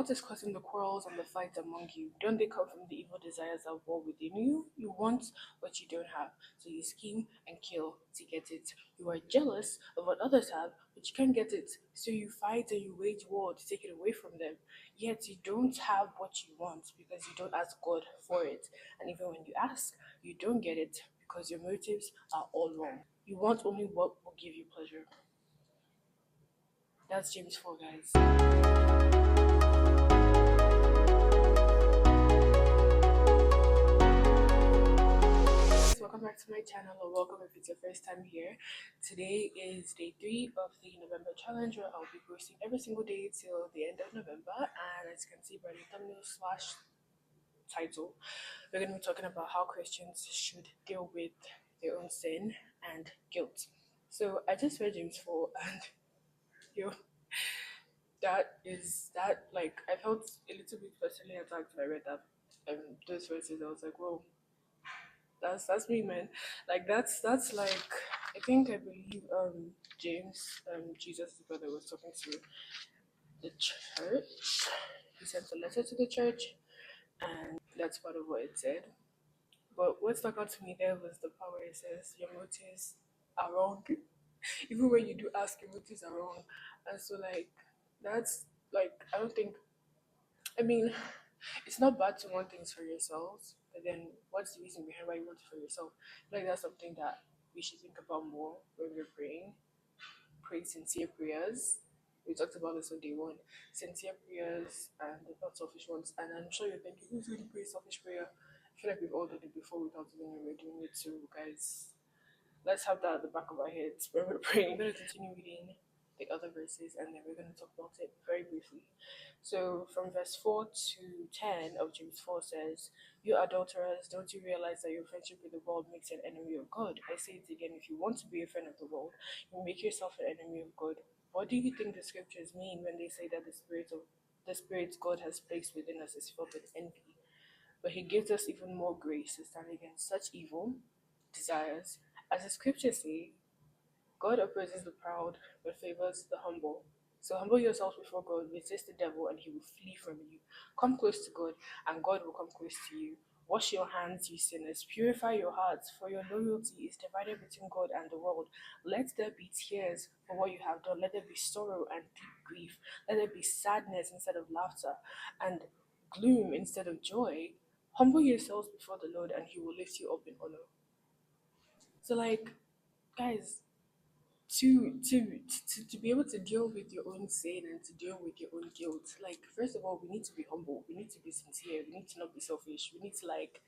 what is causing the quarrels and the fights among you? Don't they come from the evil desires that war within you? You want what you don't have, so you scheme and kill to get it. You are jealous of what others have, but you can't get it, so you fight and you wage war to take it away from them. Yet you don't have what you want because you don't ask God for it. And even when you ask, you don't get it because your motives are all wrong. You want only what will give you pleasure. That's James 4, guys. Welcome back to my channel, or welcome if it's your first time here. Today is day 3 of the November challenge, where I'll be posting every single day till the end of November. And as you can see by the thumbnail slash title, we're going to be talking about how Christians should deal with their own sin and guilt. So I just read James 4, and yo, that like I felt a little bit personally attacked when I read that those verses. I was like, whoa, that's me, man. Like that's like I believe James, Jesus' brother, was talking to the church. He sent a letter to the church, and that's part of what it said. But what stuck out to me there was the part where it says your motives are wrong. Even when you do ask, your motives are wrong. And so like that's like I don't think I mean it's not bad to want things for yourselves, but then what's the reason behind why you want it for yourself? Like that's something that we should think about more when we're praying. Pray sincere prayers. We talked about this on day 1. Sincere prayers and not selfish ones. And I'm sure you're thinking, who's going to pray selfish prayer? I feel like we've all done it before without even knowing we're doing it too, guys. Let's have that at the back of our heads when we're praying. I'm going to continue reading the other verses and then we're going to talk about it very briefly. So from verse 4 to 10 of James 4 says, you adulterers, don't you realize that your friendship with the world makes you an enemy of God? I say it again, if you want to be a friend of the world, you make yourself an enemy of God. What do you think the scriptures mean when they say that the spirit God has placed within us is filled with envy? But he gives us even more grace to stand against such evil desires. As the scriptures say, God opposes the proud but favors the humble. So humble yourselves before God, resist the devil, and he will flee from you. Come close to God, and God will come close to you. Wash your hands, you sinners. Purify your hearts, for your loyalty is divided between God and the world. Let there be tears for what you have done. Let there be sorrow and deep grief. Let there be sadness instead of laughter, and gloom instead of joy. Humble yourselves before the Lord, and he will lift you up in honor. So, like, guys, to be able to deal with your own sin and to deal with your own guilt, like first of all we need to be humble, we need to be sincere, we need to not be selfish, we need to like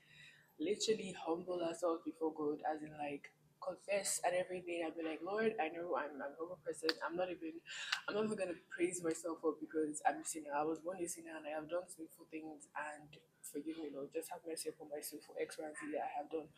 literally humble ourselves before God, as in like confess and everything and be like, Lord, I know I'm a humble person. I'm not even gonna praise myself up because I'm a sinner. I was born a sinner and I have done sinful things, and forgive me, Lord, just have mercy upon myself for X, Y, and Z that I have done.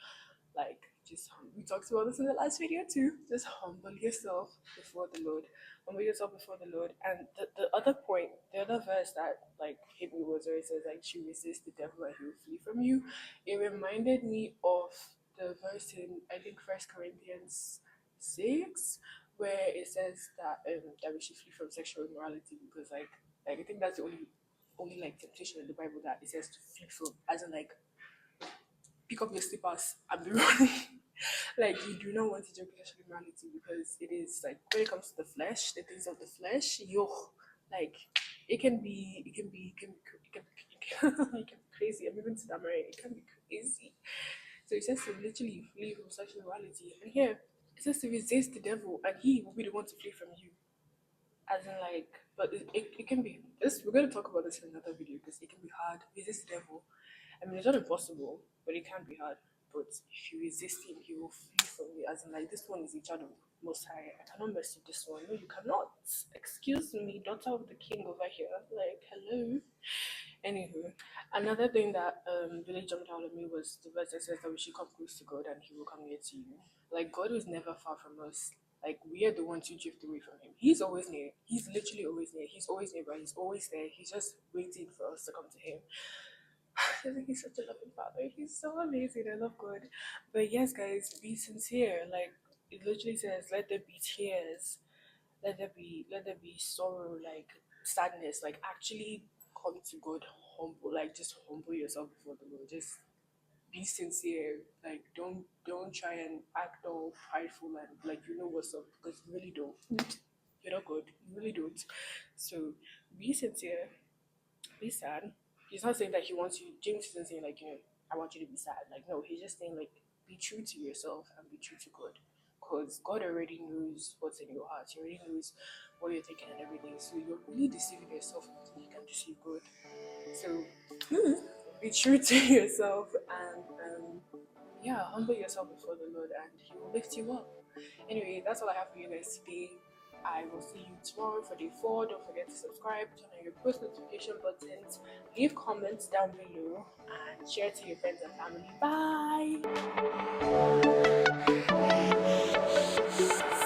Like, just we talked about this in the last video too. Just humble yourself before the Lord. Humble yourself before the Lord. And the other point, the other verse that like hit me was where it says like you resist the devil and he will flee from you. It reminded me of the verse in I think First Corinthians 6, where it says that we should flee from sexual immorality, because like I think that's the only like temptation in the Bible that it says to flee from, as in like pick up your slippers and be running. Like you do not want to joke with sexual immorality, because it is like when it comes to the flesh, the things of the flesh, yo, like it can be crazy. I'm even to that, right? It can be crazy. So it says to literally flee from sexual immorality, and here it says to resist the devil, and he will be the one to flee from you. As in like, but it can be this. We're going to talk about this in another video because it can be hard. Resist the devil. I mean, it's not impossible, but it can be hard. But if you resist him, he will flee from you. As in, like, this one is a child of Most High. I cannot mess with this one. No, you cannot. Excuse me, daughter of the king over here. Like, hello. Anywho, another thing that really jumped out at me was the verse that says that we should come close to God and he will come near to you. Like, God is never far from us. Like, we are the ones who drift away from him. He's always near. He's literally always near. He's always nearby. He's always there. He's just waiting for us to come to him. I think he's such a loving father. He's so amazing. I love God. But yes, guys, be sincere. Like, it literally says, let there be tears. Let there be sorrow, like sadness. Like, actually come to God humble, like just humble yourself before the Lord. Just be sincere. Like don't try and act all prideful and like you know what's up because you really don't. You're not good. You really don't. So be sincere. Be sad. He's not saying that he wants you. James isn't saying like I want you to be sad. Like no, he's just saying like be true to yourself and be true to God, because God already knows what's in your heart. He already knows what you're thinking and everything. So you're really deceiving yourself. You can deceive God. So be true to yourself and yeah, humble yourself before the Lord, and He will lift you up. Anyway, that's all I have for you guys today. I will see you tomorrow for day 4. Don't forget to subscribe, turn on your post notification buttons, leave comments down below, and share to your friends and family. Bye.